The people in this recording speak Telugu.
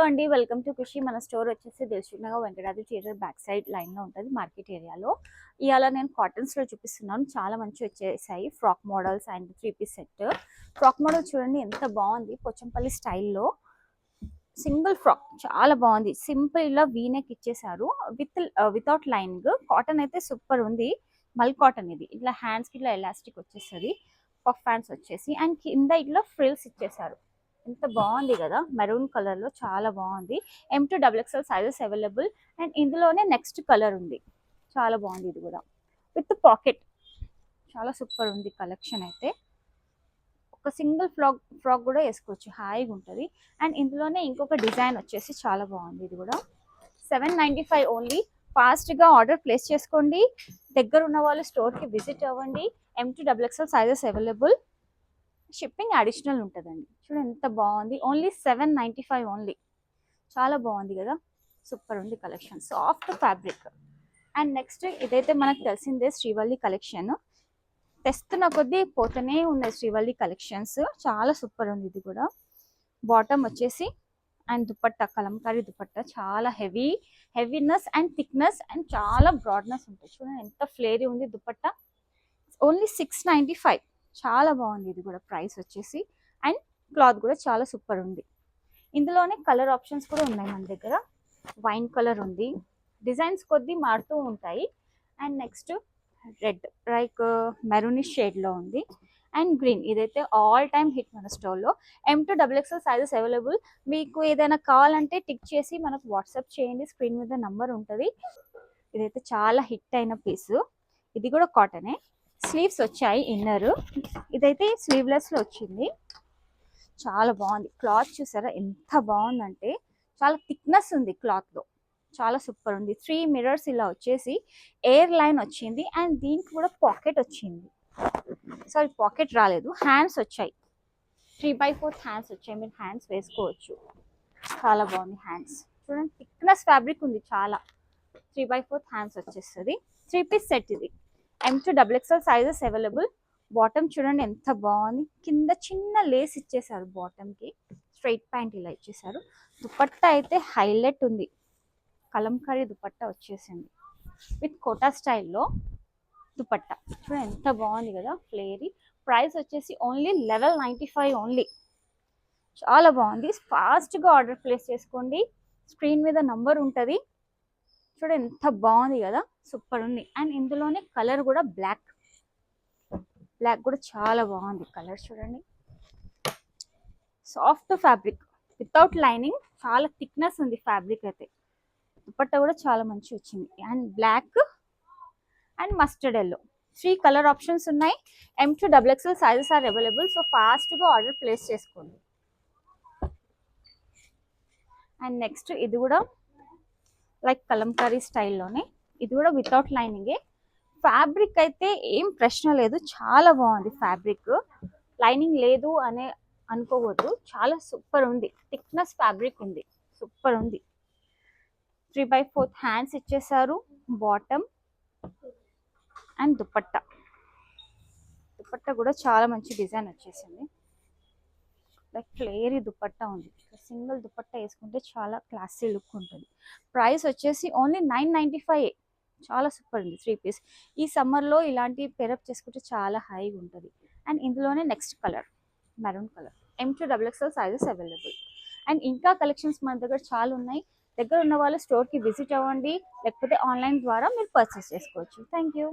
హలో అండి, వెల్కమ్ టు ఖుషి. మన స్టోర్ వచ్చేసి Dilsukhnagar Venkatadri theatre back side లైన్లో ఉంటుంది, మార్కెట్ ఏరియాలో. ఇవాళ నేను కాటన్స్లో చూపిస్తున్నాను. చాలా మంచి వచ్చేసాయి frock models and 3 piece set. Frock model చూడండి ఎంత బాగుంది, పోచంపల్లి స్టైల్లో సింగిల్ ఫ్రాక్ చాలా బాగుంది. సింపుల్ ఇలా వీనెక్ ఇచ్చేసారు వితౌట్ లైనింగ్. కాటన్ అయితే సూపర్ ఉంది, మల్ కాటన్. ఇది ఇట్లా హ్యాండ్స్కి ఇట్లా ఎలాస్టిక్ వచ్చేస్తుంది, పఫ్ హ్యాండ్స్ వచ్చేసి, అండ్ కింద ఇట్లా ఫ్రిల్స్ ఇచ్చేసారు. ఎంత బాగుంది కదా, మెరూన్ కలర్ లో చాలా బాగుంది. M2XXL sizes available. అండ్ ఇందులోనే నెక్స్ట్ కలర్ ఉంది, చాలా బాగుంది. ఇది కూడా విత్ పాకెట్, చాలా సూపర్ ఉంది కలెక్షన్ అయితే. ఒక సింగిల్ ఫ్రాక్ కూడా వేసుకోవచ్చు, హాయిగా ఉంటుంది. అండ్ ఇందులోనే ఇంకొక డిజైన్ వచ్చేసి చాలా బాగుంది. ఇది కూడా 795 ఓన్లీ. ఫాస్ట్గా ఆర్డర్ ప్లేస్ చేసుకోండి. దగ్గర ఉన్న వాళ్ళు స్టోర్కి విజిట్ అవ్వండి. M2XXL sizes available. Shipping additional ఉంటుందండి. చూడండి ఎంత బాగుంది, ఓన్లీ 795 ఓన్లీ. చాలా బాగుంది కదా, సూపర్ ఉంది collection, soft fabric. And next ఇదైతే మనకు తెలిసిందే శ్రీవల్లి కలెక్షన్. తెస్తున్న కొద్దీ పోతూనే ఉన్నాయి శ్రీవల్లి కలెక్షన్స్, చాలా సూపర్ ఉంది. ఇది కూడా బాటమ్ వచ్చేసి అండ్ దుపట్టా, కలంకారీ దుపట్టా, చాలా హెవీనెస్ అండ్ థిక్నెస్ అండ్ చాలా బ్రాడ్నెస్ ఉంటుంది. చూడండి ఎంత ఫ్లేరీ ఉంది దుపట్టా. ఓన్లీ 695, చాలా బాగుంది. ఇది కూడా ప్రైస్ వచ్చేసి. అండ్ క్లాత్ కూడా చాలా సూపర్ ఉంది. ఇందులోనే కలర్ ఆప్షన్స్ కూడా ఉన్నాయి మన దగ్గర. వైన్ కలర్ ఉంది, డిజైన్స్ కొద్దీ మారుతూ ఉంటాయి. And next red, like maroonish షేడ్లో ఉంది. అండ్ గ్రీన్, ఇదైతే ఆల్ టైమ్ హిట్ మన స్టోర్లో. M2XXL sizes available. మీకు ఏదైనా కావాలంటే టిక్ చేసి మనకు వాట్సాప్ చేయండి, స్క్రీన్ మీద నంబర్ ఉంటుంది. ఇదైతే చాలా హిట్ అయిన పీసు. ఇది కూడా కాటనే, స్లీవ్స్ వచ్చాయి ఇన్నర్. ఇదైతే స్లీవ్లెస్లో వచ్చింది, చాలా బాగుంది. క్లాత్ చూసారా ఎంత బాగుందంటే, చాలా థిక్నెస్ ఉంది క్లాత్లో, చాలా సూపర్ ఉంది. 3 మిర్రర్స్ ఇలా వచ్చేసి ఎయిర్ లైన్ వచ్చింది. అండ్ దీనికి కూడా పాకెట్ వచ్చింది. సారీ, పాకెట్ రాలేదు, హ్యాండ్స్ వచ్చాయి. 3/4 హ్యాండ్స్ వచ్చాయి, మీరు హ్యాండ్స్ వేసుకోవచ్చు. చాలా బాగుంది హ్యాండ్స్. చూడండి థిక్నెస్ ఫ్యాబ్రిక్ ఉంది చాలా. 3/4 హ్యాండ్స్ వచ్చేస్తుంది. 3 పీస్ సెట్ ఇది. M2XXL sizes available. బాటమ్ చూడండి ఎంత బాగుంది, కింద చిన్న లేస్ ఇచ్చేసారు బాటమ్కి. స్ట్రైట్ ప్యాంట్ ఇలా ఇచ్చేసారు. దుపట్టా అయితే హైలైట్ ఉంది, కలంకారీ దుపట్టా వచ్చేసింది విత్ కోటా స్టైల్లో దుపట్టా. చూడండి ఎంత బాగుంది కదా, ఫ్లేరీ. ప్రైస్ వచ్చేసి ఓన్లీ 1195 ఓన్లీ. చాలా బాగుంది. ఫాస్ట్గా ఆర్డర్ ప్లేస్ చేసుకోండి, స్క్రీన్ మీద నంబర్ ఉంటుంది. చూడండి ఎంత బాగుంది కదా, సూపర్ ఉంది. అండ్ ఇందులోనే కలర్ కూడా బ్లాక్ కూడా చాలా బాగుంది కలర్. చూడండి సాఫ్ట్ ఫ్యాబ్రిక్ వితౌట్ లైనింగ్, చాలా థిక్నెస్ ఉంది ఫ్యాబ్రిక్ అయితే. దుపట్టా కూడా చాలా మంచి వచ్చింది. And black and mustard yellow, 3 colour options ఉన్నాయి. M2XXL sizes are available. So ఫాస్ట్గా ఆర్డర్ ప్లేస్ చేసుకోండి. అండ్ నెక్స్ట్ ఇది కూడా లైక్ కలంకారీ స్టైల్లోనే, ఇది కూడా వితౌట్ లైనింగే. ఫ్యాబ్రిక్ అయితే ఏం ప్రశ్న లేదు, చాలా బాగుంది ఫ్యాబ్రిక్. లైనింగ్ లేదు అనే అనుకోవద్దు, చాలా సూపర్ ఉంది. థిక్నెస్ ఫ్యాబ్రిక్ ఉంది, సూపర్ ఉంది. 3/4 హ్యాండ్స్ ఇచ్చేసారు. బాటమ్ అండ్ దుపట్టా కూడా చాలా మంచి డిజైన్ వచ్చేసింది. లైక్ ఫ్లేరీ దుపట్టా ఉంది. సింగిల్ దుపట్టా వేసుకుంటే చాలా క్లాసీ లుక్ ఉంటుంది. ప్రైస్ వచ్చేసి ఓన్లీ 995. చాలా సూపర్ ఉంది 3 పీస్. ఈ సమ్మర్లో ఇలాంటి పెరప్ చేసుకుంటే చాలా హైగా ఉంటుంది. అండ్ ఇందులోనే next colour maroon colour. M2XXL sizes available. And ఇంకా కలెక్షన్స్ మన దగ్గర చాలా ఉన్నాయి. దగ్గర ఉన్న వాళ్ళు స్టోర్కి విజిట్ అవ్వండి, లేకపోతే ఆన్లైన్ ద్వారా మీరు పర్చేస్ చేసుకోవచ్చు. Thank you.